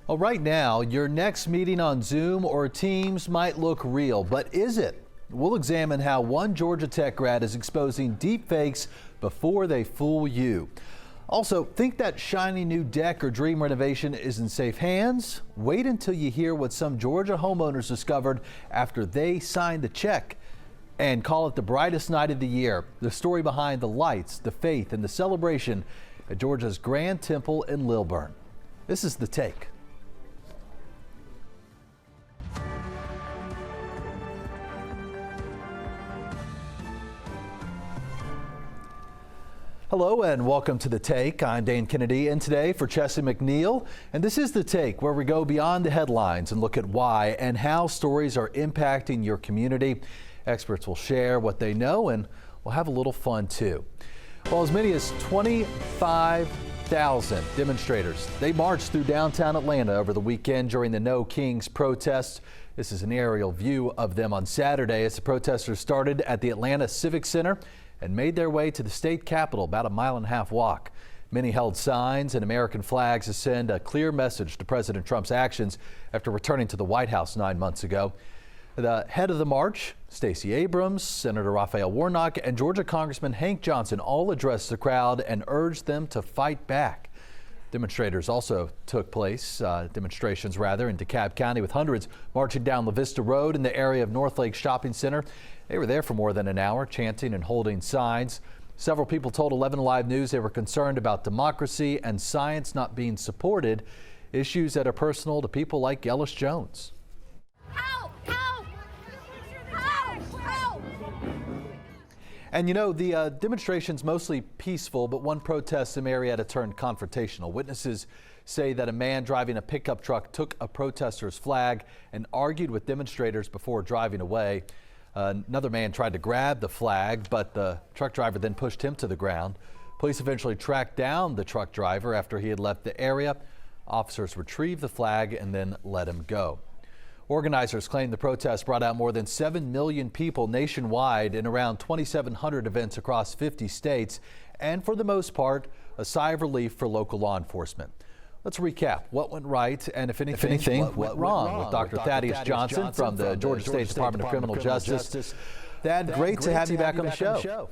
Well, right now, your next meeting on Zoom or Teams might look real, but is it? We'll examine how one Georgia Tech grad is exposing deepfakes before they fool you. Also, think that shiny new deck or dream renovation is in safe hands? Wait until you hear what some Georgia homeowners discovered after they signed the check. And call it the brightest night of the year. The story behind the lights, the faith, and the celebration at Georgia's Grand Temple in Lilburn. This is The Take. Hello and welcome to The Take. I'm Dane Kennedy, and today for Chessie McNeil. And this is The Take, where we go beyond the headlines and look at why and how stories are impacting your community. Experts will share what they know, and we'll have a little fun too. Well, as many as 25,000 demonstrators, they marched through downtown Atlanta over the weekend during the No Kings protests. This is an aerial view of them on Saturday as the protesters started at the Atlanta Civic Center and made their way to the state capitol, about a mile-and-a-half walk. Many held signs and American flags to send a clear message to President Trump's actions after returning to the White House 9 months ago. The head of the march, Stacey Abrams, Senator Raphael Warnock, and Georgia Congressman Hank Johnson all addressed the crowd and urged them to fight back. Demonstrations also took place, in DeKalb County, with hundreds marching down La Vista Road in the area of North Lake Shopping Center. They were there for more than an hour, chanting and holding signs. Several people told 11Alive News they were concerned about democracy and science not being supported, issues that are personal to people like Ellis Jones. Help! Help! Help! Help! And you know, the demonstration's mostly peaceful, but one protest in Marietta turned confrontational. Witnesses say that a man driving a pickup truck took a protester's flag and argued with demonstrators before driving away. Another man tried to grab the flag, but the truck driver then pushed him to the ground. Police eventually tracked down the truck driver after he had left the area. Officers retrieved the flag and then let him go. Organizers claim the protest brought out more than 7 million people nationwide in around 2,700 events across 50 states, and for the most part, a sigh of relief for local law enforcement. Let's recap what went right and, if anything, what went wrong with Dr. Thaddeus Johnson from the Georgia State Department of Criminal Justice. Thad, great to have you back on the show.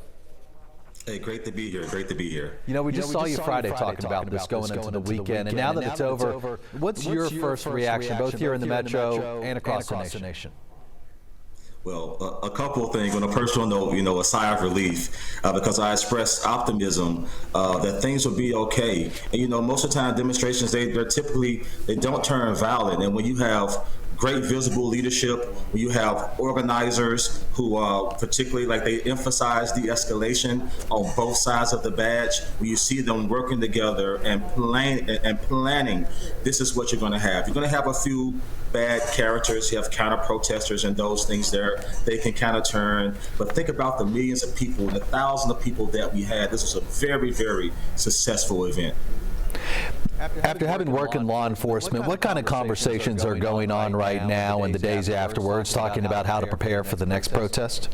Hey, great to be here. Great to be here. You know, we just saw you Friday talking about this going into the weekend, and now that it's over, what's your first reaction, both here in the Metro and across the nation? Well, a couple of things. On a personal note, a sigh of relief because I expressed optimism that things will be okay. And most of the time, demonstrations they don't turn violent. And when you have great visible leadership, when you have organizers who particularly they emphasize de-escalation on both sides of the badge, when you see them working together and planning, this is what you're going to have. You're going to have a few bad characters. You have counter protesters and those things there. They can kind of turn. But think about the millions of people and the thousands of people that we had. This was a very, very successful event. After having worked in law enforcement, what kind of conversations are going on right now and the days afterwards, talking about how to prepare for the next protest?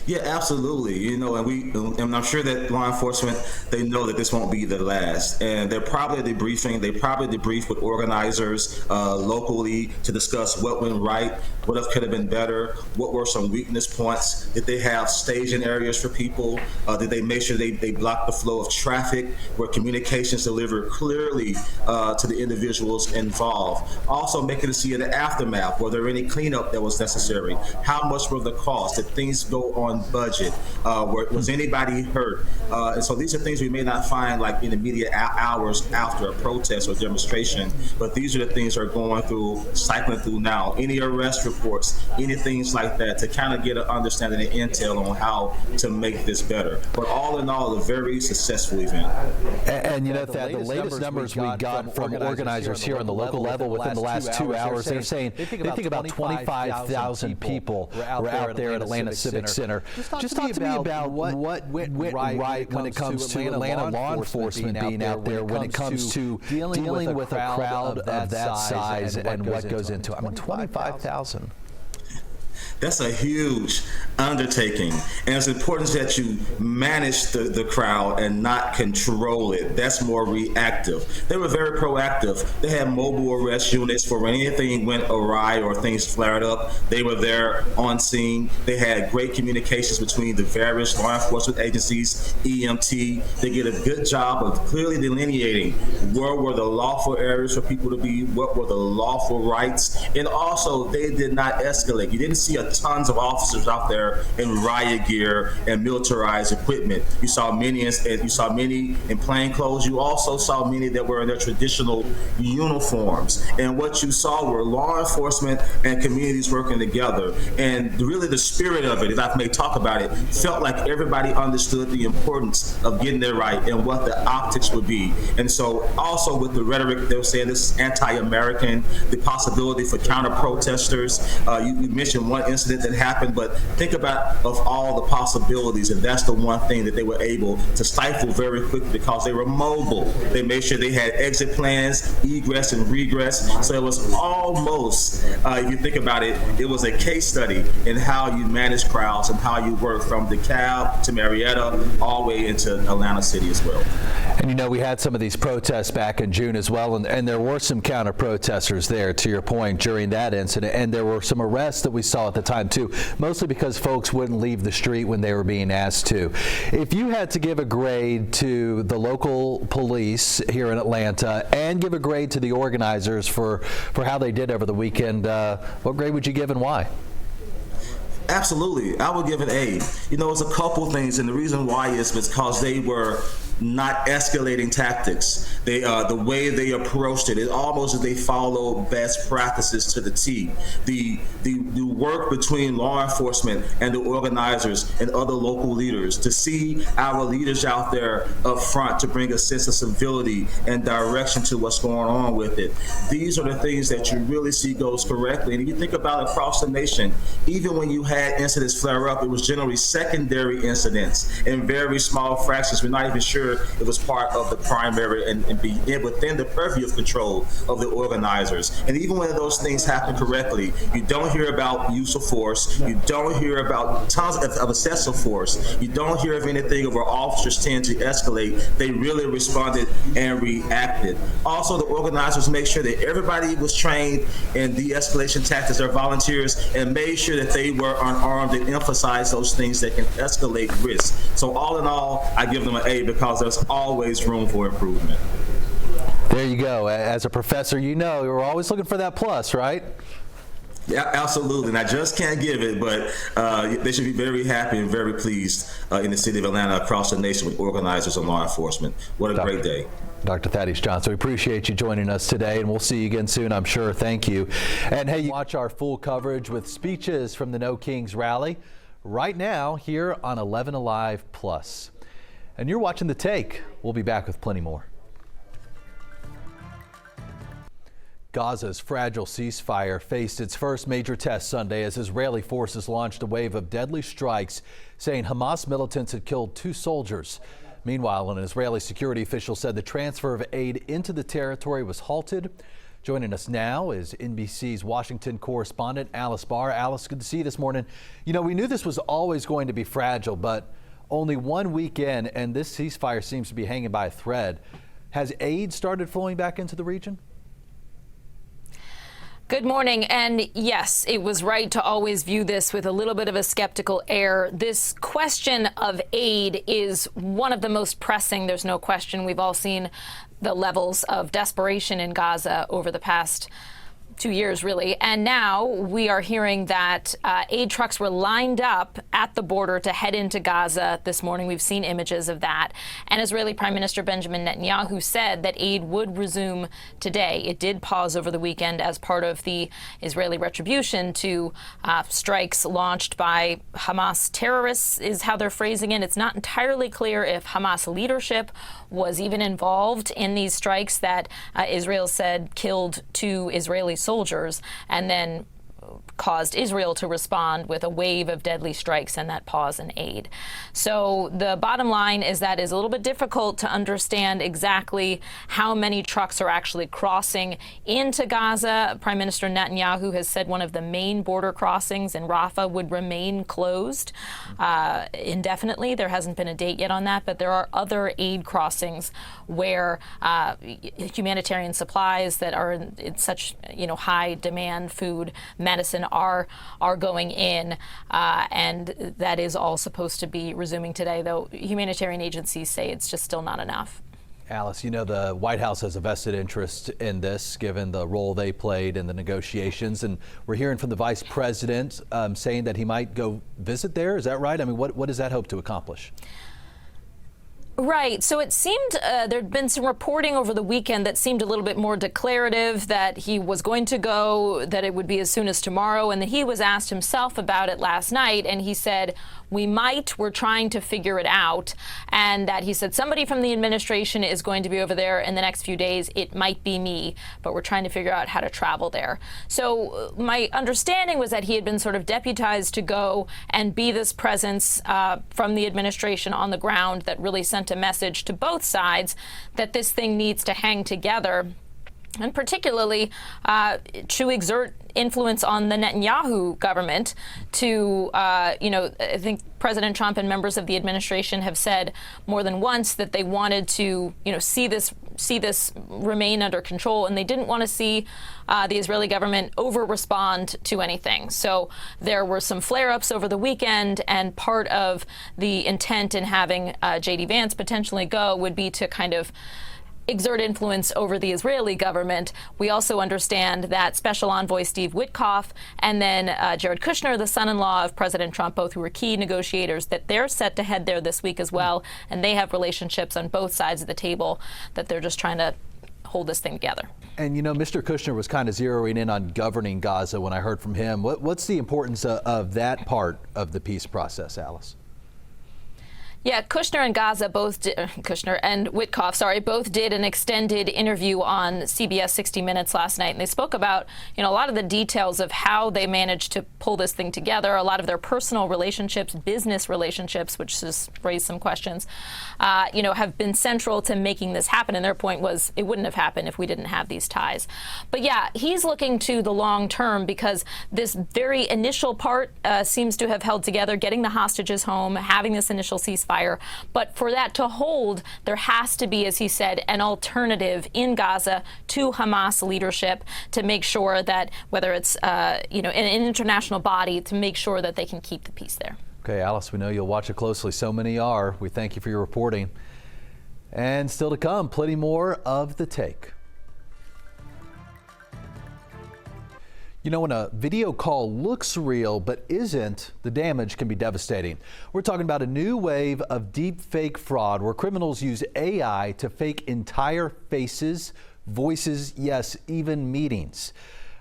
Yeah, absolutely. And I'm sure that law enforcement, they know that this won't be the last. And they're probably debriefing. They probably debrief with organizers locally to discuss what went right, what could have been better, what were some weakness points. Did they have staging areas for people? Did they make sure they blocked the flow of traffic, where communications delivered clearly to the individuals involved? Also making to see in the aftermath, were there any cleanup that was necessary? How much were the costs? Did things go on budget? Was anybody hurt? And so these are things we may not find in immediate hours after a protest or demonstration, but these are the things that are going through, cycling through now. Any arrest reports, any things like that, to kind of get an understanding and intel on how to make this better. But all in all, a very successful event. And Thad, the latest numbers we got from organizers here on the local level within the last 2 hours, they're saying they think about 25,000 people were out there at Atlanta Civic Center. Just talk to me about what went right when it comes to Atlanta law enforcement being out there, when it comes to dealing with a crowd of that size and what goes into it. 25,000. That's a huge undertaking, and it's important that you manage the crowd and not control it. That's more reactive. They were very proactive. They had mobile arrest units for when anything went awry or things flared up. They were there on scene. They had great communications between the various law enforcement agencies, EMT. They did a good job of clearly delineating where were the lawful areas for people to be, what were the lawful rights, and also they did not escalate. You didn't see tons of officers out there in riot gear and militarized equipment. You saw many in plain clothes. You also saw many that were in their traditional uniforms. And what you saw were law enforcement and communities working together. And really the spirit of it, if I may talk about it, felt like everybody understood the importance of getting it right and what the optics would be. And so also with the rhetoric, they were saying this is anti-American, the possibility for counter-protesters. You mentioned one incident that happened, but think about of all the possibilities, and that's the one thing that they were able to stifle very quickly because they were mobile. They made sure they had exit plans, egress and regress. So it was almost, if you think about it, it was a case study in how you manage crowds and how you work from DeKalb to Marietta all the way into Atlanta City as well. And you know, we had some of these protests back in June as well, and there were some counter protesters there, to your point, during that incident, and there were some arrests that we saw at the time too, mostly because folks wouldn't leave the street when they were being asked to. If you had to give a grade to the local police here in Atlanta and give a grade to the organizers for how they did over the weekend, what grade would you give and why? Absolutely. I would give an A. You know, it's a couple things, and the reason why is because they were not escalating tactics. They, the way they approached it, almost as they followed best practices to the T. The work between law enforcement and the organizers and other local leaders, to see our leaders out there up front to bring a sense of civility and direction to what's going on with it. These are the things that you really see goes correctly. And if you think about across the nation, even when you had incidents flare up, it was generally secondary incidents in very small fractions. We're not even sure it was part of the primary and be within the purview of control of the organizers. And even when those things happen correctly, you don't hear about use of force. You don't hear about tons of excessive force. You don't hear of anything where officers tend to escalate. They really responded and reacted. Also, the organizers make sure that everybody was trained in de-escalation tactics, their volunteers, and made sure that they were unarmed and emphasized those things that can escalate risk. So all in all, I give them an A because there's always room for improvement. There you go. As a professor, you know, we're always looking for that plus, right? Yeah, absolutely. And I just can't give it, but they should be very happy and very pleased in the city of Atlanta, across the nation, with organizers and law enforcement. What a great day. Dr. Thaddeus Johnson, we appreciate you joining us today, and we'll see you again soon, I'm sure. Thank you. And hey, watch our full coverage with speeches from the No Kings rally right now here on 11Alive Plus. And you're watching The Take. We'll be back with plenty more. Gaza's fragile ceasefire faced its first major test Sunday as Israeli forces launched a wave of deadly strikes, saying Hamas militants had killed 2 soldiers. Meanwhile, an Israeli security official said the transfer of aid into the territory was halted. Joining us now is NBC's Washington correspondent Alice Barr. Alice, good to see you this morning. You know, we knew this was always going to be fragile, but only 1 week in, and this ceasefire seems to be hanging by a thread. Has aid started flowing back into the region? Good morning. And yes, it was right to always view this with a little bit of a skeptical air. This question of aid is one of the most pressing. There's no question. We've all seen the levels of desperation in Gaza over the past 2 years, really. And now we are hearing that aid trucks were lined up at the border to head into Gaza this morning. We've seen images of that. And Israeli Prime Minister Benjamin Netanyahu said that aid would resume today. It did pause over the weekend as part of the Israeli retribution to strikes launched by Hamas terrorists, is how they're phrasing it. It's not entirely clear if Hamas leadership was even involved in these strikes that Israel said killed 2 Israeli soldiers. And then caused Israel to respond with a wave of deadly strikes and that pause in aid. So the bottom line is that it's a little bit difficult to understand exactly how many trucks are actually crossing into Gaza. Prime Minister Netanyahu has said one of the main border crossings in Rafah would remain closed indefinitely. There hasn't been a date yet on that, but there are other aid crossings where humanitarian supplies that are in such high demand, food, medicine, are going in, and that is all supposed to be resuming today, though humanitarian agencies say it's just still not enough. Alice, the White House has a vested interest in this, given the role they played in the negotiations. And we're hearing from the vice president saying that he might go visit there. Is that right? I mean, what does that hope to accomplish? Right. So it seemed there'd been some reporting over the weekend that seemed a little bit more declarative, that he was going to go, that it would be as soon as tomorrow, and that he was asked himself about it last night, and he said, we're trying to figure it out, and that he said somebody from the administration is going to be over there in the next few days. It might be me, but we're trying to figure out how to travel there. So my understanding was that he had been sort of deputized to go and be this presence from the administration on the ground that really sent a message to both sides that this thing needs to hang together, and particularly to exert influence on the Netanyahu government to, I think President Trump and members of the administration have said more than once that they wanted to, see this remain under control, and they didn't want to see the Israeli government over-respond to anything. So there were some flare-ups over the weekend, and part of the intent in having J.D. Vance potentially go would be to kind of exert influence over the Israeli government. We also understand that Special Envoy Steve Witkoff and then Jared Kushner, the son-in-law of President Trump, both who were key negotiators, that they're set to head there this week as well. And they have relationships on both sides of the table that they're just trying to hold this thing together. And Mr. Kushner was kind of zeroing in on governing Gaza when I heard from him. What's the importance of that part of the peace process, Alice? Yeah, Kushner and Witkoff, both did an extended interview on CBS 60 Minutes last night, and they spoke about, a lot of the details of how they managed to pull this thing together, a lot of their personal relationships, business relationships, which has raised some questions, have been central to making this happen. And their point was it wouldn't have happened if we didn't have these ties. But yeah, he's looking to the long term because this very initial part seems to have held together, getting the hostages home, having this initial ceasefire. But for that to hold, there has to be, as he said, an alternative in Gaza to Hamas leadership to make sure that whether it's, an international body to make sure that they can keep the peace there. Okay, Alice, we know you'll watch it closely. So many are. We thank you for your reporting. And still to come, plenty more of The Take. When a video call looks real but isn't, the damage can be devastating. We're talking about a new wave of deepfake fraud where criminals use AI to fake entire faces, voices, yes, even meetings.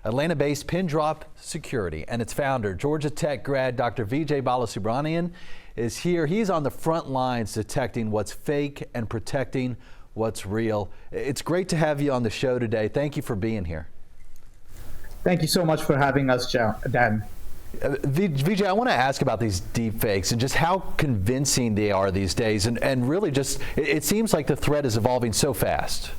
Atlanta-based Pindrop Security and its founder, Georgia Tech grad Dr. Vijay Balasubramanian, is here. He's on the front lines detecting what's fake and protecting what's real. It's great to have you on the show today. Thank you for being here. Thank you so much for having us, Dan. Vijay, I want to ask about these deep fakes and just how convincing they are these days. And really just, it seems like the threat is evolving so fast.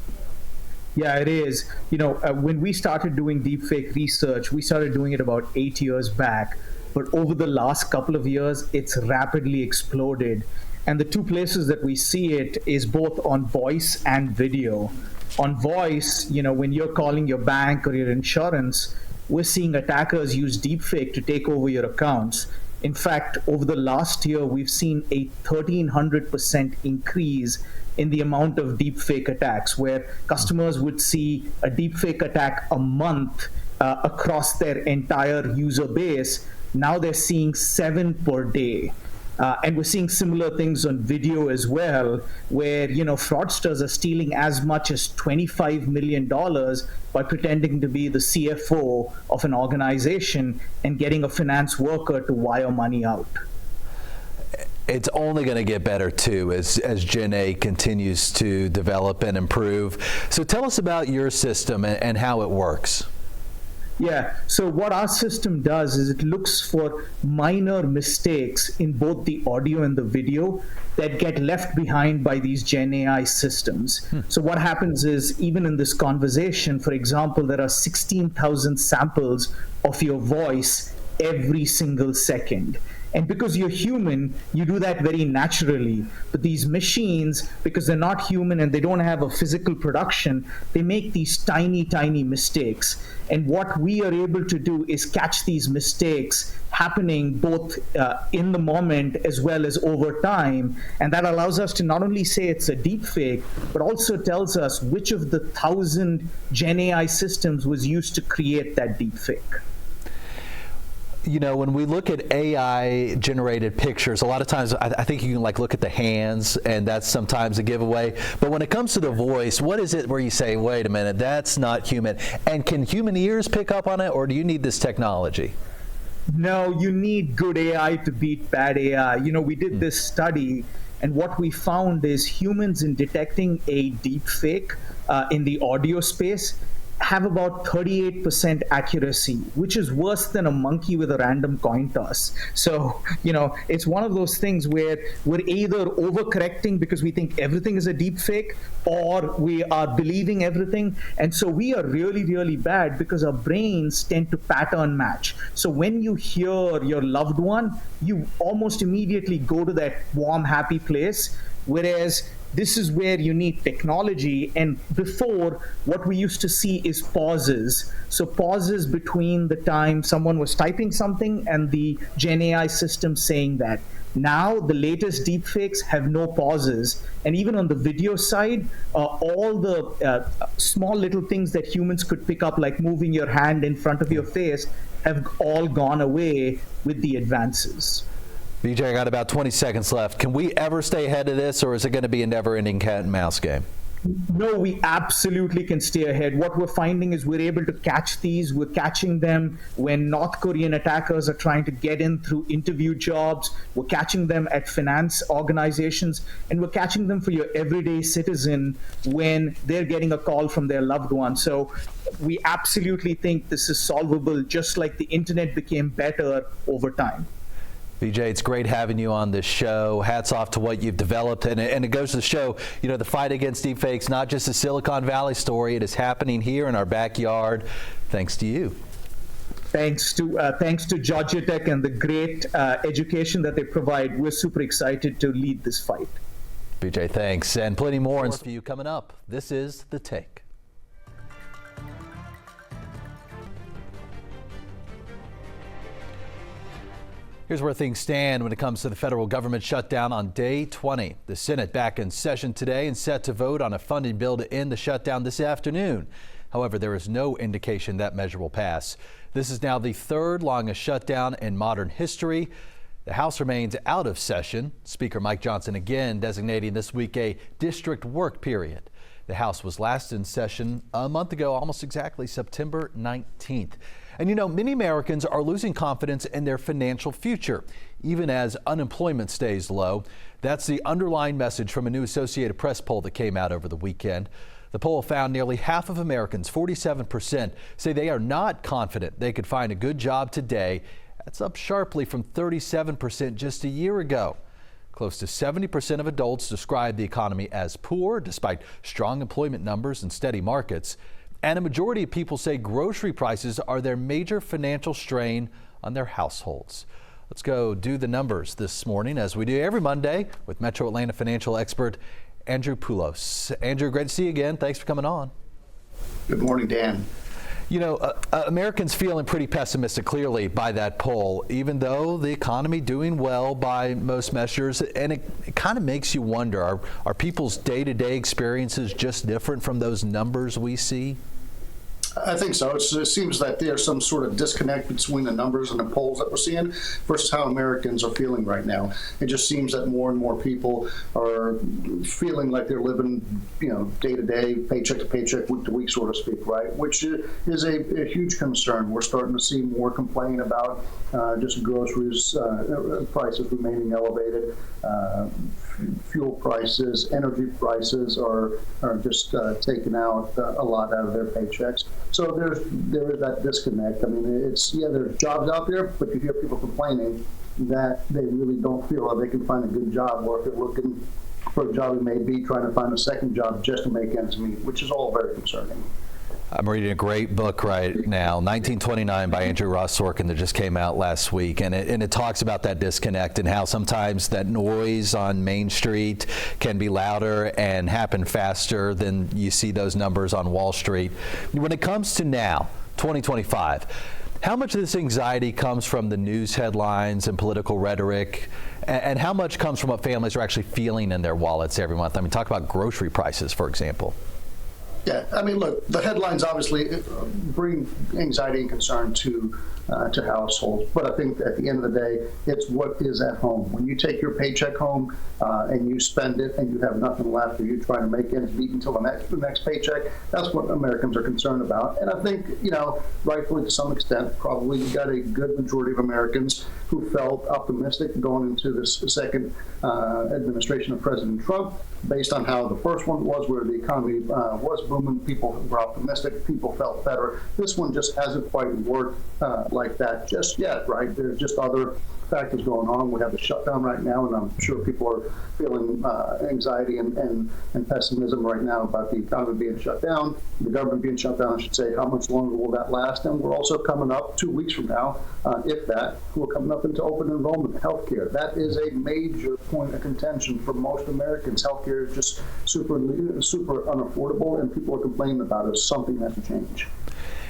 Yeah, it is. When we started doing deepfake research, we started doing it about 8 years back. But over the last couple of years, it's rapidly exploded. And the two places that we see it is both on voice and video. On voice, when you're calling your bank or your insurance, we're seeing attackers use deepfake to take over your accounts. In fact, over the last year, we've seen a 1,300% increase in the amount of deepfake attacks, where customers would see a deepfake attack a month across their entire user base. Now they're seeing 7 per day. And we're seeing similar things on video as well, where, fraudsters are stealing as much as $25 million by pretending to be the CFO of an organization and getting a finance worker to wire money out. It's only going to get better, too, as Gen A continues to develop and improve. So tell us about your system and how it works. Yeah, so what our system does is it looks for minor mistakes in both the audio and the video that get left behind by these Gen AI systems. So what happens is, even in this conversation, for example, there are 16,000 samples of your voice every single second. And because you're human, you do that very naturally. But these machines, because they're not human and they don't have a physical production, they make these tiny, tiny mistakes. And what we are able to do is catch these mistakes happening both in the moment as well as over time. And that allows us to not only say it's a deep fake, but also tells us which of the 1,000 Gen AI systems was used to create that deep fake. You know, when we look at AI generated pictures, a lot of times I think you can like look at the hands, and that's sometimes a giveaway. But when it comes to the voice, what is it where you say, wait a minute, that's not human? And can human ears pick up on it, or do you need this technology? No, you need good AI to beat bad AI. You know, we did this study, and what we found is humans in detecting a deep fake in the audio space have about 38% accuracy, which is worse than a monkey with a random coin toss. So, you know, it's one of those things where we're either overcorrecting because we think everything is a deep fake, or we are believing everything. And so we are really, really bad because our brains tend to pattern match. So when you hear your loved one, you almost immediately go to that warm, happy place. Whereas this is where you need technology. And before, what we used to see is pauses. So pauses between the time someone was typing something and the Gen AI system saying that. Now, the latest deepfakes have no pauses. And even on the video side, all the small little things that humans could pick up, like moving your hand in front of your face, have all gone away with the advances. BJ, I got about 20 seconds left. Can we ever stay ahead of this, or is it going to be a never-ending cat and mouse game? No, we absolutely can stay ahead. What we're finding is we're able to catch these. We're catching them when North Korean attackers are trying to get in through interview jobs. We're catching them at finance organizations. And we're catching them for your everyday citizen when they're getting a call from their loved one. So we absolutely think this is solvable, just like the internet became better over time. BJ, it's great having you on this show. Hats off to what you've developed. And it goes to show, you know, the fight against deepfakes, not just a Silicon Valley story. It is happening here in our backyard, thanks to you. Thanks to Georgia Tech and the great education that they provide. We're super excited to lead this fight. BJ, thanks. And plenty more for you coming up. This is The Take. Here's where things stand when it comes to the federal government shutdown on day 20. The Senate back in session today and set to vote on a funding bill to end the shutdown this afternoon. However, there is no indication that measure will pass. This is now the third longest shutdown in modern history. The House remains out of session. Speaker Mike Johnson again designating this week a district work period. The House was last in session a month ago, almost exactly September 19th. And you know, many Americans are losing confidence in their financial future, even as unemployment stays low. That's the underlying message from a new Associated Press poll that came out over the weekend. The poll found nearly half of Americans, 47%, say they are not confident they could find a good job today. That's up sharply from 37% just a year ago. Close to 70% of adults describe the economy as poor, despite strong employment numbers and steady markets. And a majority of people say grocery prices are their major financial strain on their households. Let's go do the numbers this morning, as we do every Monday, with Metro Atlanta financial expert Andrew Poulos. Andrew, great to see you again. Thanks for coming on. Good morning, Dan. You know, Americans feeling pretty pessimistic, clearly, by that poll, even though the economy doing well by most measures. And it kind of makes you wonder, are people's day-to-day experiences just different from those numbers we see? I think so. It seems that there's some sort of disconnect between the numbers and the polls that we're seeing versus how Americans are feeling right now. It just seems that more and more people are feeling like they're living, you know, day to day, paycheck to paycheck, week to week, so to speak, right? Which is a huge concern. We're starting to see more complaint about just groceries prices remaining elevated. fuel prices, energy prices are just taking out a lot out of their paychecks. So there is that disconnect. I mean, there's jobs out there, but you hear people complaining that they really don't feel like they can find a good job, or if they're looking for a job, it may be trying to find a second job just to make ends meet, which is all very concerning. I'm reading a great book right now, 1929 by Andrew Ross Sorkin, that just came out last week, and it talks about that disconnect and how sometimes that noise on Main Street can be louder and happen faster than you see those numbers on Wall Street. When it comes to now, 2025, how much of this anxiety comes from the news headlines and political rhetoric, and how much comes from what families are actually feeling in their wallets every month? I mean, talk about grocery prices, for example. Yeah, I mean, look, the headlines obviously bring anxiety and concern to households, but I think at the end of the day, it's what is at home. When you take your paycheck home and you spend it and you have nothing left, or you're trying to make ends meet until the next paycheck, that's what Americans are concerned about. And I think, rightfully to some extent, probably you got a good majority of Americans who felt optimistic going into this second administration of President Trump, based on how the first one was, where the economy was booming, people were optimistic, people felt better. This one just hasn't quite worked like that just yet, right? There's just other factors going on. We have the shutdown right now, and I'm sure people are feeling anxiety and pessimism right now about the economy being shut down, the government being shut down, I should say. How much longer will that last? And we're also coming up 2 weeks from now, if that, we're coming up into open enrollment healthcare. That is a major point of contention for most Americans. Healthcare is just super unaffordable, and people are complaining about it. Something has to change.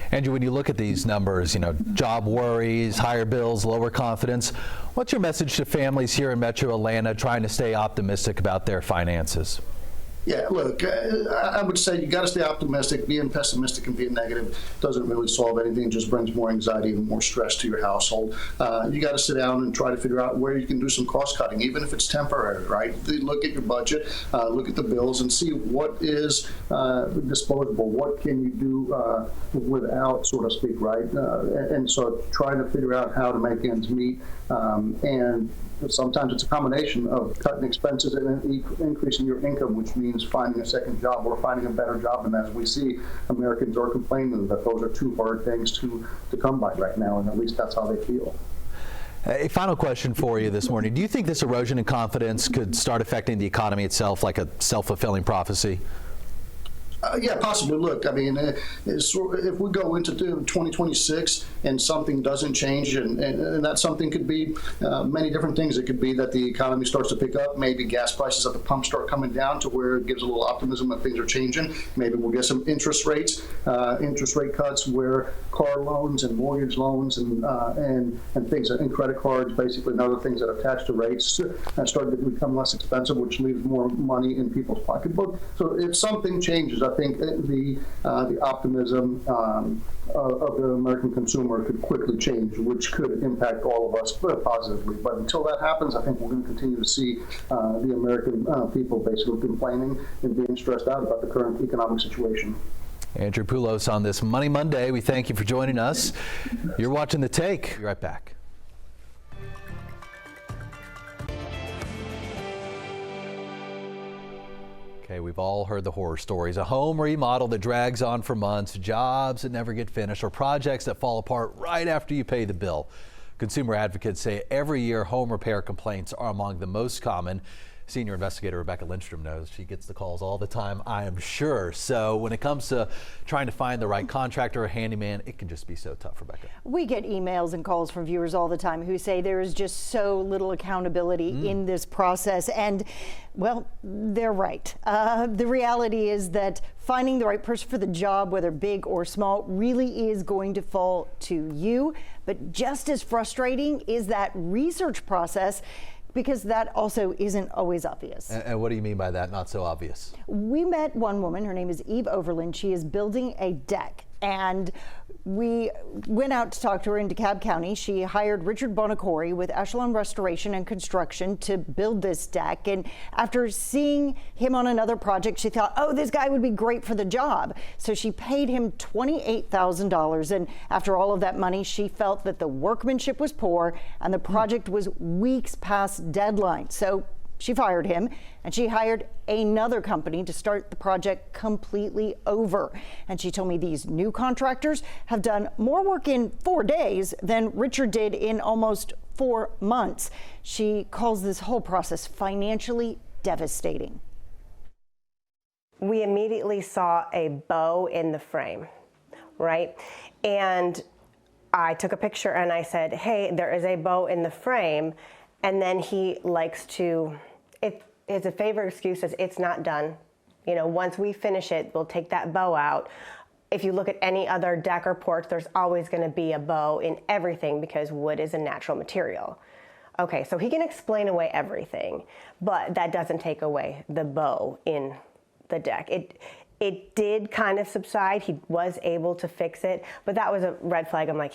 Andrew, when you look at these numbers, job worries, higher bills, lower confidence, what's your message to families here in Metro Atlanta trying to stay optimistic about their finances? Yeah, look, I would say you got to stay optimistic. Being pessimistic and being negative doesn't really solve anything. It just brings more anxiety and more stress to your household. You got to sit down and try to figure out where you can do some cost cutting, even if it's temporary, right? Look at your budget, look at the bills, and see what is disposable. What can you do without, so to speak, right? And so trying to figure out how to make ends meet. And sometimes it's a combination of cutting expenses and increasing your income, which means finding a second job or finding a better job. And as we see, Americans are complaining that those are two hard things to come by right now, and at least that's how they feel. A final question for you this morning. Do you think this erosion in confidence could start affecting the economy itself, like a self-fulfilling prophecy? Yeah, possibly. Look, I mean, if we go into 2026 and something doesn't change, and that something could be many different things. It could be that the economy starts to pick up. Maybe gas prices at the pump start coming down to where it gives a little optimism that things are changing. Maybe we'll get some interest rate cuts where car loans and mortgage loans and things, and credit cards, basically, and other things that are attached to rates start to become less expensive, which leaves more money in people's pocketbook. So if something changes, I think the optimism of the American consumer could quickly change, which could impact all of us positively. But until that happens, I think we're going to continue to see the American people basically complaining and being stressed out about the current economic situation. Andrew Poulos on this Money Monday. We thank you for joining us. You're watching The Take. Be right back. Okay, we've all heard the horror stories. A home remodel that drags on for months, jobs that never get finished, or projects that fall apart right after you pay the bill. Consumer advocates say every year home repair complaints are among the most common. Senior investigator Rebecca Lindstrom knows. She gets the calls all the time, I am sure. So when it comes to trying to find the right contractor or handyman, it can just be so tough, Rebecca. We get emails and calls from viewers all the time who say there is just so little accountability in this process. And, well, they're right. The reality is that finding the right person for the job, whether big or small, really is going to fall to you. But just as frustrating is that research process, because that also isn't always obvious. And what do you mean by that, not so obvious? We met one woman, her name is Eve Overland. She is building a deck, and we went out to talk to her in DeKalb County. She hired Richard Bonacore with Echelon Restoration and Construction to build this deck. And after seeing him on another project, she thought, oh, this guy would be great for the job. So she paid him $28,000. And after all of that money, she felt that the workmanship was poor and the project was weeks past deadline. So she fired him and she hired another company to start the project completely over. And she told me these new contractors have done more work in 4 days than Richard did in almost 4 months. She calls this whole process financially devastating. We immediately saw a bow in the frame, right? And I took a picture and I said, hey, there is a bow in the frame. And then he likes to, it's a favorite excuse is it's not done. You know, once we finish it, we'll take that bow out. If you look at any other deck or porch, there's always going to be a bow in everything because wood is a natural material. Okay, so he can explain away everything, but that doesn't take away the bow in the deck. It did kind of subside. He was able to fix it, but that was a red flag. I'm like,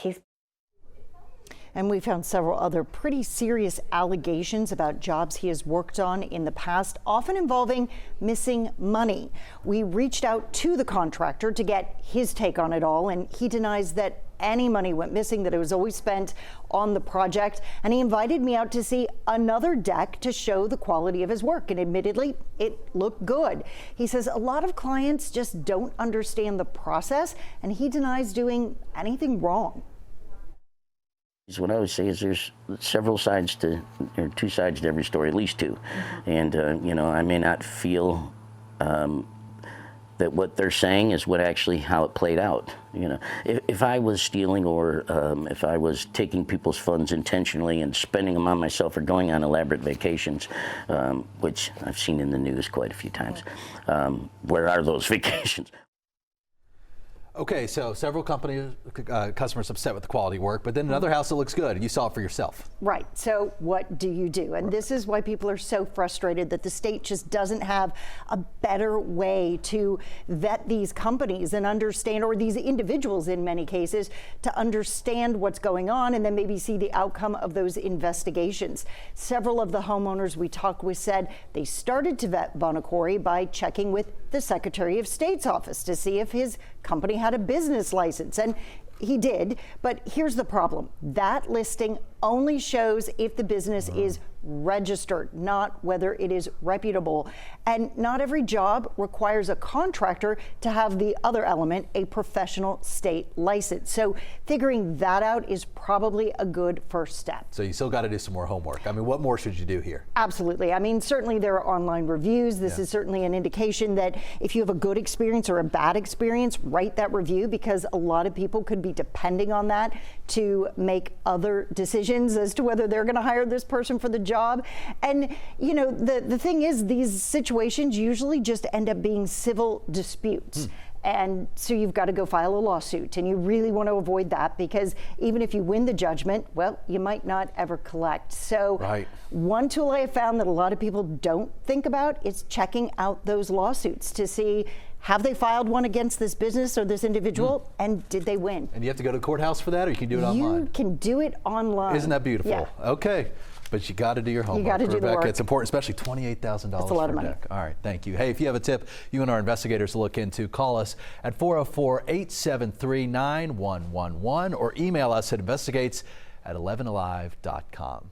And we found several other pretty serious allegations about jobs he has worked on in the past, often involving missing money. We reached out to the contractor to get his take on it all, and he denies that any money went missing, that it was always spent on the project. And he invited me out to see another deck to show the quality of his work. And admittedly, it looked good. He says a lot of clients just don't understand the process, and he denies doing anything wrong. What I would say is there's several sides to, or two sides to every story, at least two. And, you know, I may not feel that what they're saying is what actually how it played out. You know, if I was stealing or if I was taking people's funds intentionally and spending them on myself or going on elaborate vacations, which I've seen in the news quite a few times, where are those vacations? Okay, so several customers upset with the quality work, but then another house that looks good. You saw it for yourself. Right. So what do you do? And this is why people are so frustrated that the state just doesn't have a better way to vet these companies and understand, or these individuals in many cases, to understand what's going on and then maybe see the outcome of those investigations. Several of the homeowners we talked with said they started to vet Bonacori by checking with the Secretary of State's office to see if his company had a business license, and he did. But here's the problem. That listing only shows if the business is registered, not whether it is reputable. And not every job requires a contractor to have the other element, a professional state license. So figuring that out is probably a good first step. So you still got to do some more homework. I mean, what more should you do here? Absolutely. I mean, certainly there are online reviews. This is certainly an indication that if you have a good experience or a bad experience, write that review, because a lot of people could be depending on that to make other decisions as to whether they're going to hire this person for the job. And, you know, the thing is, these situations usually just end up being civil disputes. And so you've got to go file a lawsuit, and you really want to avoid that, because even if you win the judgment, well, you might not ever collect. So one tool I have found that a lot of people don't think about is checking out those lawsuits to see, have they filed one against this business or this individual, and did they win? And you have to go to the courthouse for that, or you can do it online? You can do it online. Isn't that beautiful? Yeah. Okay. But you got to do your homework. You got to do the work. It's important, especially $28,000. That's a lot of money. Deck. All right, thank you. Hey, if you have a tip you want our investigators to look into, call us at 404-873-9111 or email us at investigates@11alive.com.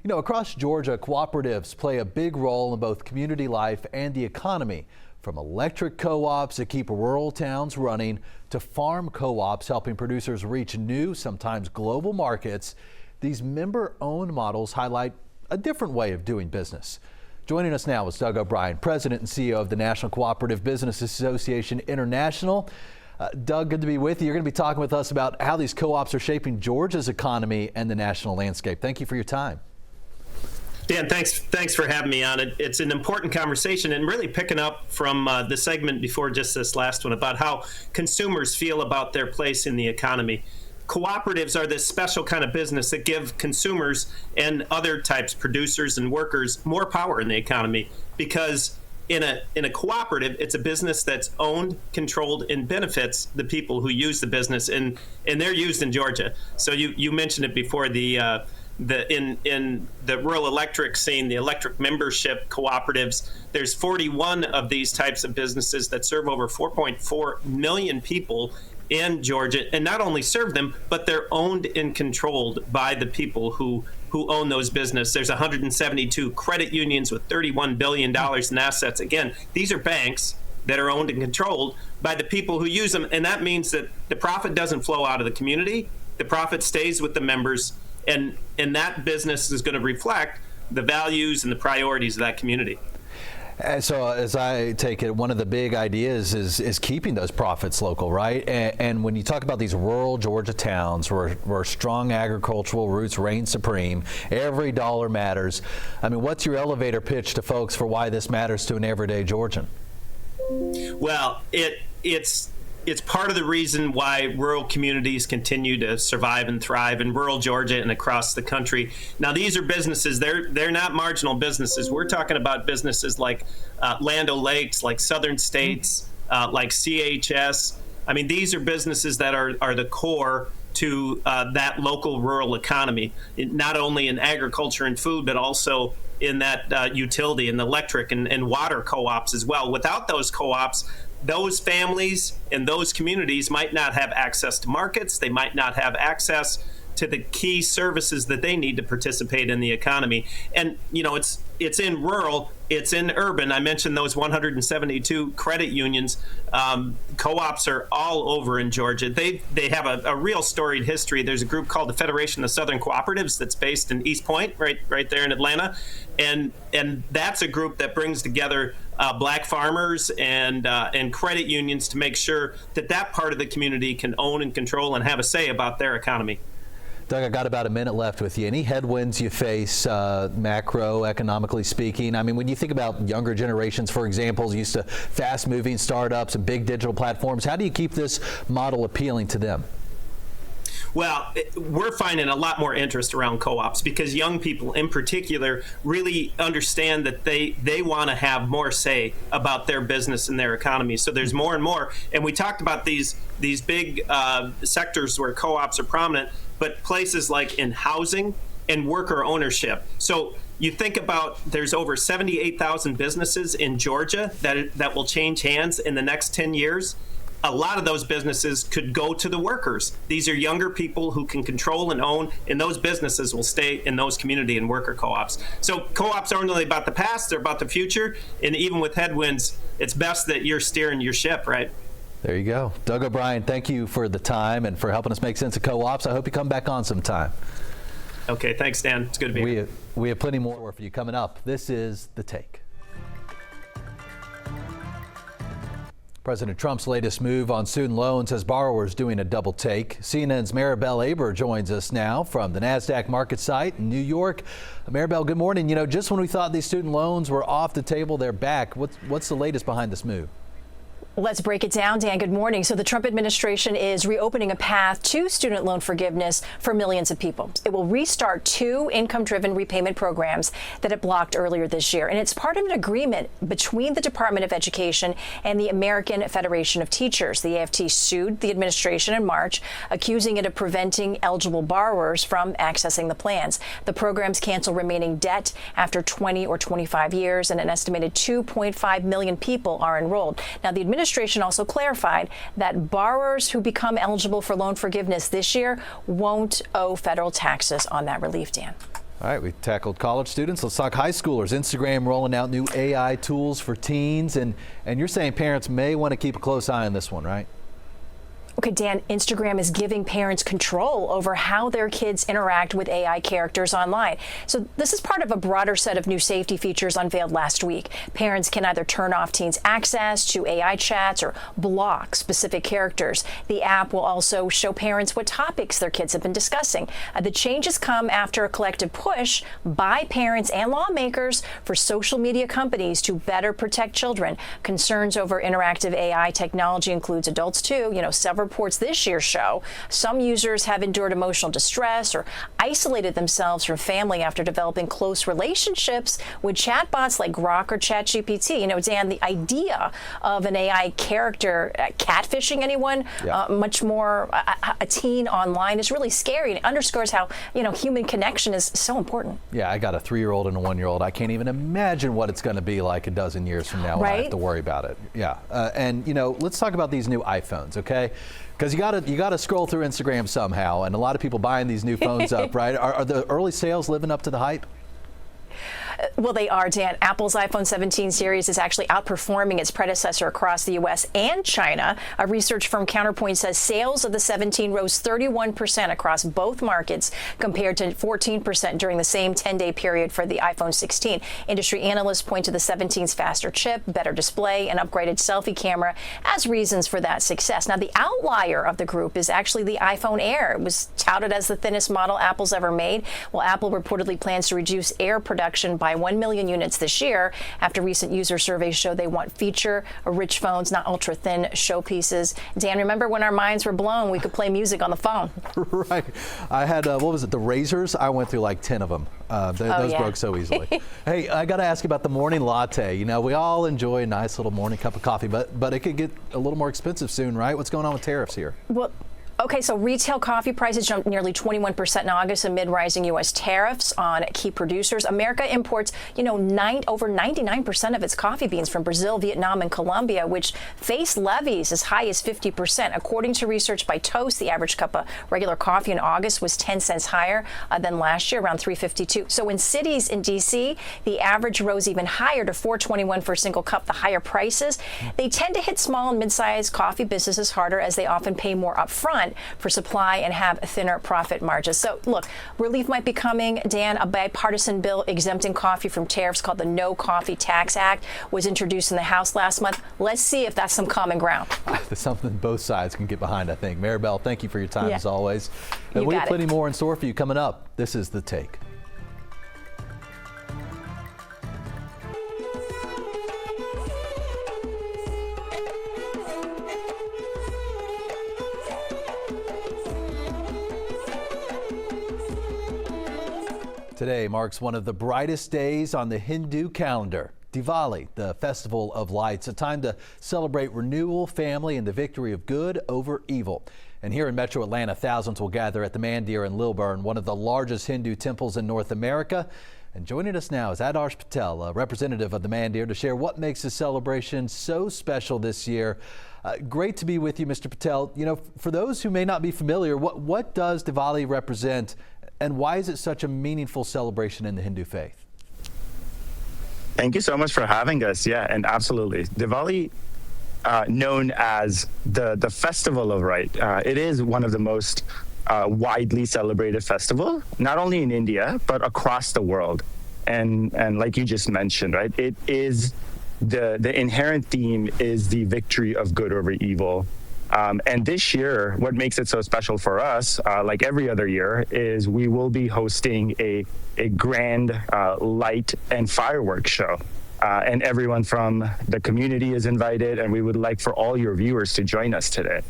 You know, across Georgia, cooperatives play a big role in both community life and the economy. From electric co-ops that keep rural towns running to farm co-ops helping producers reach new, sometimes global markets, these member-owned models highlight a different way of doing business. Joining us now is Doug O'Brien, President and CEO of the National Cooperative Business Association International. Doug, good to be with you. You're going to be talking with us about how these co-ops are shaping Georgia's economy and the national landscape. Thank you for your time. Dan, thanks for having me on. It's an important conversation, and really picking up from the segment before just this last one about how consumers feel about their place in the economy. Cooperatives are this special kind of business that give consumers and other types, producers and workers, more power in the economy, because in a cooperative, it's a business that's owned, controlled, and benefits the people who use the business, and they're used in Georgia. So you mentioned it before, in the rural electric scene, the electric membership cooperatives, there's 41 of these types of businesses that serve over 4.4 million people in Georgia, and not only serve them, but they're owned and controlled by the people who who own those businesses. There's 172 credit unions with $31 billion in assets. Again, these are banks that are owned and controlled by the people who use them. And that means that the profit doesn't flow out of the community. The profit stays with the members. And that business is going to reflect the values and the priorities of that community. So as I take it, one of the big ideas is keeping those profits local, right? And when you talk about these rural Georgia towns where strong agricultural roots reign supreme, every dollar matters. I mean, what's your elevator pitch to folks for why this matters to an everyday Georgian? Well, it's part of the reason why rural communities continue to survive and thrive in rural Georgia and across the country. Now, these are businesses, they're not marginal businesses. We're talking about businesses like Land O'Lakes, like Southern States, like CHS. I mean, these are businesses that are the core to that local rural economy, not only in agriculture and food, but also in that utility and electric and water co-ops as well. Without those co-ops, those families and those communities might not have access to markets. They might not have access to the key services that they need to participate in the economy. And, you know, it's in rural, it's in urban. I mentioned those 172 credit unions. Co-ops are all over in Georgia. They have a real storied history. There's a group called the Federation of Southern Cooperatives that's based in East Point, right there in Atlanta. And that's a group that brings together black farmers and credit unions to make sure that part of the community can own and control and have a say about their economy. Doug, I got about a minute left with you. Any headwinds you face, macroeconomically speaking? I mean, when you think about younger generations, for example, used to fast-moving startups and big digital platforms, how do you keep this model appealing to them? Well, we're finding a lot more interest around co-ops because young people in particular really understand that they want to have more say about their business and their economy. So there's more and more. And we talked about these big sectors where co-ops are prominent, but places like in housing and worker ownership. So you think about there's over 78,000 businesses in Georgia that will change hands in the next 10 years. A lot of those businesses could go to the workers. These are younger people who can control and own, and those businesses will stay in those community and worker co-ops. So co-ops aren't really about the past, they're about the future. And even with headwinds, it's best that you're steering your ship, right? There you go. Doug O'Brien, thank you for the time and for helping us make sense of co-ops. I hope you come back on sometime. Okay, thanks, Dan. It's good to be here. We have plenty more for you coming up. This is The Take. President Trump's latest move on student loans has borrowers doing a double take. CNN's Maribel Aber joins us now from the NASDAQ market site in New York. Maribel, good morning. You know, just when we thought these student loans were off the table, they're back. What's the latest behind this move? Let's break it down, Dan. Good morning. So the Trump administration is reopening a path to student loan forgiveness for millions of people. It will restart 2 income-driven repayment programs that it blocked earlier this year. And it's part of an agreement between the Department of Education and the American Federation of Teachers. The AFT sued the administration in March, accusing it of preventing eligible borrowers from accessing the plans. The programs cancel remaining debt after 20 or 25 years, and an estimated 2.5 million people are enrolled. Now, the administration also clarified that borrowers who become eligible for loan forgiveness this year won't owe federal taxes on that relief, Dan. All right, we tackled college students. Let's talk high schoolers. Instagram rolling out new AI tools for teens, and you're saying parents may want to keep a close eye on this one, right? Okay, Dan, Instagram is giving parents control over how their kids interact with AI characters online. So this is part of a broader set of new safety features unveiled last week. Parents can either turn off teens' access to AI chats or block specific characters. The app will also show parents what topics their kids have been discussing. The changes come after a collective push by parents and lawmakers for social media companies to better protect children. Concerns over interactive AI technology includes adults too. You know, several reports this year show some users have endured emotional distress or isolated themselves from family after developing close relationships with chatbots like Grok or ChatGPT. You know, Dan, the idea of an AI character catfishing anyone, much more a teen online, is really scary, and it underscores how, you know, human connection is so important. Yeah, I got a 3-year-old and a 1-year-old. I can't even imagine what it's going to be like a dozen years from now when I have to worry about it. Yeah, and you know, let's talk about these new iPhones, okay? Because you gotta scroll through Instagram somehow, and a lot of people buying these new phones up, right? Are the early sales living up to the hype? Well, they are, Dan. Apple's iPhone 17 series is actually outperforming its predecessor across the U.S. and China. A research firm Counterpoint says sales of the 17 rose 31% across both markets compared to 14% during the same 10-day period for the iPhone 16. Industry analysts point to the 17's faster chip, better display, and upgraded selfie camera as reasons for that success. Now, the outlier of the group is actually the iPhone Air. It was touted as the thinnest model Apple's ever made. Well, Apple reportedly plans to reduce Air production by 1 million units this year after recent user surveys show they want feature-rich phones, not ultra-thin showpieces. Dan, remember when our minds were blown? We could play music on the phone. Right. I had, what was it, the Razors? I went through like 10 of them. Those broke so easily. Hey, I got to ask you about the morning latte. You know, we all enjoy a nice little morning cup of coffee, but it could get a little more expensive soon, right? What's going on with tariffs here? Well, okay, so retail coffee prices jumped nearly 21% in August amid rising U.S. tariffs on key producers. America imports, over 99% of its coffee beans from Brazil, Vietnam, and Colombia, which face levies as high as 50%. According to research by Toast, the average cup of regular coffee in August was 10 cents higher than last year, around $3.52. So in cities in D.C., the average rose even higher to $4.21 for a single cup. The higher prices, they tend to hit small and mid-sized coffee businesses harder as they often pay more upfront for supply and have thinner profit margins. So look, relief might be coming. Dan, a bipartisan bill exempting coffee from tariffs called the No Coffee Tax Act was introduced in the House last month. Let's see if that's some common ground. That's something both sides can get behind, I think. Maribel, thank you for your time as always. And we have plenty more in store for you coming up. This is The Take. Today marks one of the brightest days on the Hindu calendar. Diwali, the festival of lights, a time to celebrate renewal, family, and the victory of good over evil. And here in Metro Atlanta, thousands will gather at the Mandir in Lilburn, one of the largest Hindu temples in North America. And joining us now is Adarsh Patel, a representative of the Mandir, to share what makes the celebration so special this year. Great to be with you, Mr. Patel. For those who may not be familiar, what does Diwali represent? And why is it such a meaningful celebration in the Hindu faith? Thank you so much for having us. Yeah, and absolutely. Diwali, known as the Festival of Light, it is one of the most widely celebrated festival, not only in India, but across the world. And like you just mentioned, right, it is the inherent theme is the victory of good over evil. And this year, what makes it so special for us, like every other year, is we will be hosting a grand light and fireworks show. And everyone from the community is invited, and we would like for all your viewers to join us today.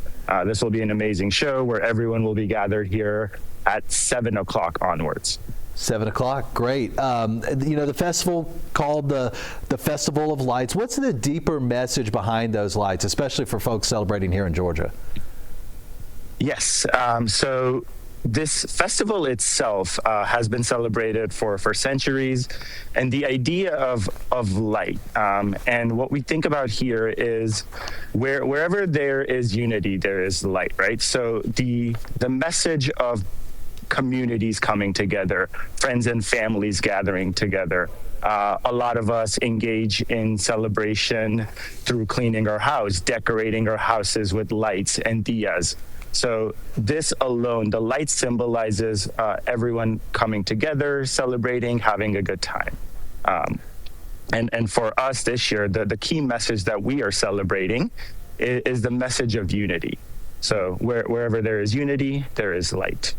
This will be an amazing show where everyone will be gathered here at 7 o'clock onwards. 7 o'clock, great. The festival called the Festival of Lights. What's the deeper message behind those lights, especially for folks celebrating here in Georgia? Yes, so this festival itself has been celebrated for centuries, and the idea of light, and what we think about here is wherever there is unity, there is light, right? So the message of communities coming together, friends and families gathering together. A lot of us engage in celebration through cleaning our house, decorating our houses with lights and diyas. So this alone, the light symbolizes everyone coming together, celebrating, having a good time. And for us this year, the key message that we are celebrating is the message of unity. So wherever there is unity, there is light.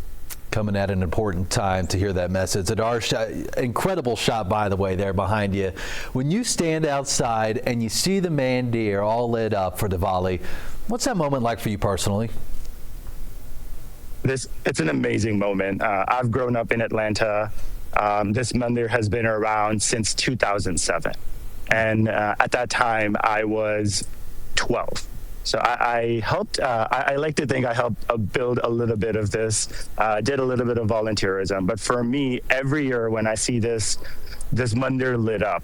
Coming at an important time to hear that message. Adarsh, incredible shot, by the way, there behind you. When you stand outside and you see the Mandir all lit up for Diwali, what's that moment like for you personally? It's an amazing moment. I've grown up in Atlanta. This Mandir has been around since 2007. And at that time, I was 12. So I helped, I like to think I helped build a little bit of this, did a little bit of volunteerism. But for me, every year when I see this Mandir lit up,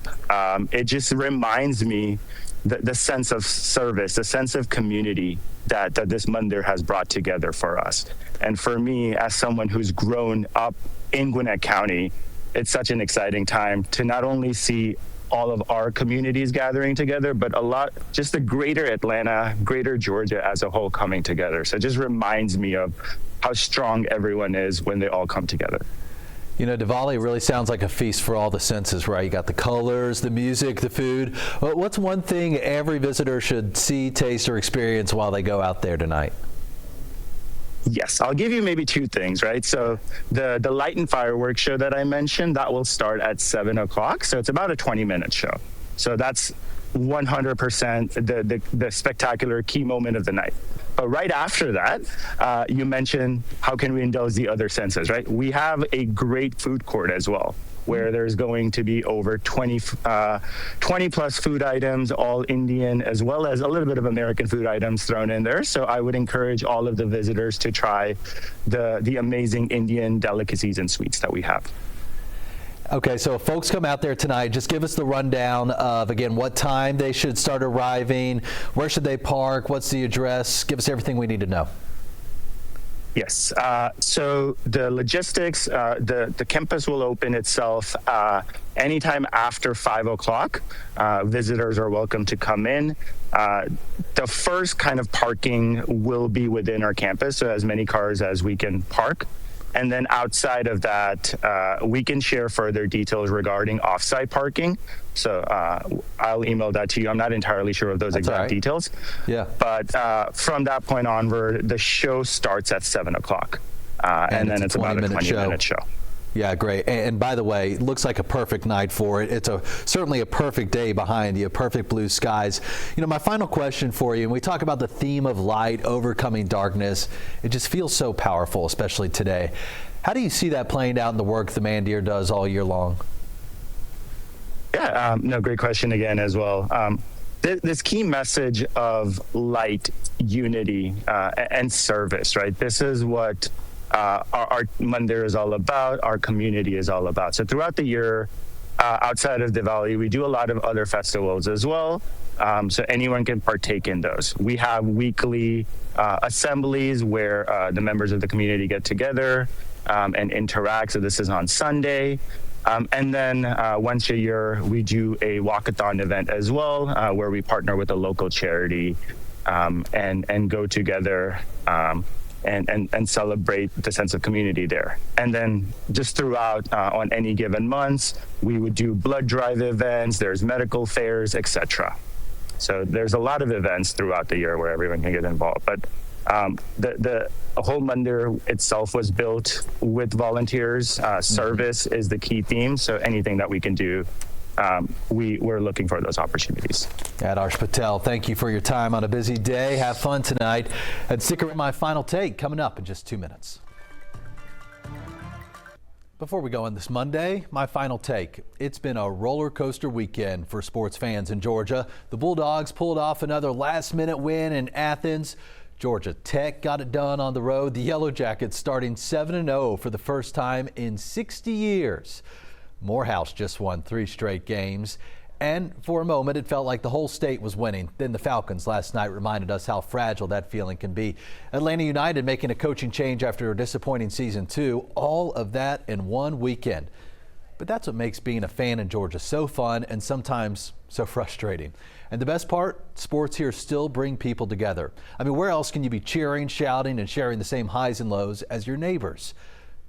it just reminds me the sense of service, the sense of community that this mandir has brought together for us. And for me, as someone who's grown up in Gwinnett County, it's such an exciting time to not only see all of our communities gathering together, but just the greater Atlanta, greater Georgia as a whole coming together. So it just reminds me of how strong everyone is when they all come together. You know, Diwali really sounds like a feast for all the senses, right? You got the colors, the music, the food. What's one thing every visitor should see, taste, or experience while they go out there tonight? Yes, I'll give you maybe two things, right? So the light and fireworks show that I mentioned, that will start at 7 o'clock. So it's about a 20-minute show. So that's 100% the spectacular key moment of the night. But right after that, you mentioned how can we indulge the other senses, right? We have a great food court as well, where there's going to be over 20 plus food items, all Indian, as well as a little bit of American food items thrown in there. So I would encourage all of the visitors to try the amazing Indian delicacies and sweets that we have. Okay, so if folks come out there tonight, just give us the rundown of, again, what time they should start arriving, where should they park, what's the address, give us everything we need to know. Yes. So the logistics, the campus will open itself anytime after 5 o'clock. Visitors are welcome to come in. The first kind of parking will be within our campus, so as many cars as we can park. And then outside of that, we can share further details regarding off-site parking. So I'll email that to you. I'm not entirely sure of those exact details. Yeah. But from that point onward, the show starts at 7 o'clock. And then it's about a 20-minute show. Yeah, great. And by the way, it looks like a perfect night for it. It's certainly a perfect day behind you, perfect blue skies. You know, my final question for you, and we talk about the theme of light overcoming darkness. It just feels so powerful, especially today. How do you see that playing out in the work the mandir does all year long? Yeah, no, great question again as well. This key message of light, unity, and service, right? This is what our mandir is all about, our community is all about. So throughout the year, outside of Diwali, we do a lot of other festivals as well. So anyone can partake in those. We have weekly assemblies where the members of the community get together and interact. So this is on Sunday. And then once a year, we do a walkathon event as well, where we partner with a local charity and go together and celebrate the sense of community there. And then just throughout, on any given months, we would do blood drive events, there's medical fairs, etc. So there's a lot of events throughout the year where everyone can get involved. But the whole mandir itself was built with volunteers. Service is the key theme, so anything that we can do, we're looking for those opportunities. Adarsh Patel, thank you for your time on a busy day. Have fun tonight. And stick around, my final take coming up in just 2 minutes. Before we go on this Monday, my final take. It's been a roller coaster weekend for sports fans in Georgia. The Bulldogs pulled off another last-minute win in Athens. Georgia Tech got it done on the road. The Yellow Jackets starting 7-0 for the first time in 60 years. Morehouse just won 3 straight games. And for a moment, it felt like the whole state was winning. Then the Falcons last night reminded us how fragile that feeling can be. Atlanta United making a coaching change after a disappointing season 2. All of that in one weekend. But that's what makes being a fan in Georgia so fun and sometimes so frustrating. And the best part, sports here still bring people together. I mean, where else can you be cheering, shouting, and sharing the same highs and lows as your neighbors?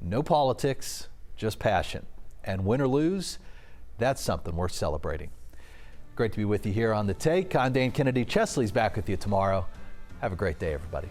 No politics, just passion. And win or lose, that's something worth celebrating. Great to be with you here on The Take. I'm Dan Kennedy. Chesley's back with you tomorrow. Have a great day, everybody.